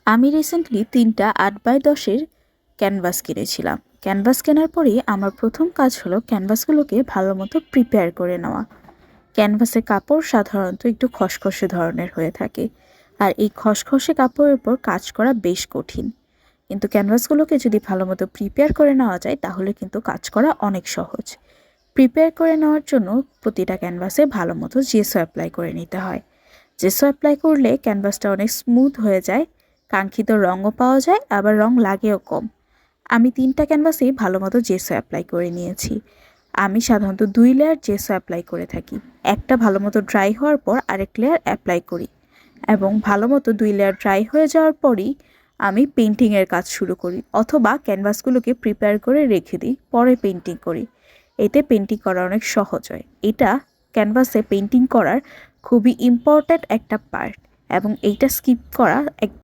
আমি রিসেন্টলি 3টা 8x10-এর ক্যানভাস কিনেছিলাম। ক্যানভাস কেনার পরেই আমার প্রথম কাজ হলো ক্যানভাসগুলোকে ভালো মতো প্রিপেয়ার করে নেওয়া। ক্যানভাসের কাপড় সাধারণত একটু খসখসে ধরনের হয়ে থাকে, আর এই খসখসে কাপড়ের উপর কাজ করা বেশ কঠিন। কিন্তু ক্যানভাসগুলোকে যদি ভালো মতো প্রিপেয়ার করে নেওয়া যায় তাহলে কিন্তু কাজ করা অনেক সহজ। প্রিপেয়ার করে নেওয়ার জন্য প্রতিটা ক্যানভাসে ভালো মতো জেসো অ্যাপ্লাই করে নিতে হয়। জেসো অ্যাপ্লাই করলে ক্যানভাসটা অনেক স্মুথ হয়ে যায়, কাঙ্ক্ষিত রঙও পাওয়া যায়, আবার রং লাগেও কম। আমি 3টা ক্যানভাসেই ভালো মতো জেসো অ্যাপ্লাই করে নিয়েছি। আমি সাধারণত 2 লেয়ার জেসো অ্যাপ্লাই করে থাকি। একটা ভালো মতো ড্রাই হওয়ার পর আরেক লেয়ার অ্যাপ্লাই করি, এবং ভালো মতো 2 লেয়ার ড্রাই হয়ে যাওয়ার পরই আমি পেন্টিংয়ের কাজ শুরু করি, অথবা ক্যানভাসগুলোকে প্রিপেয়ার করে রেখে দিই, পরে পেন্টিং করি। এতে পেন্টিং করা অনেক সহজ হয়। এটা ক্যানভাসে পেন্টিং করার খুবই ইম্পর্ট্যান্ট একটা পার্ট, এবং এইটা স্কিপ করা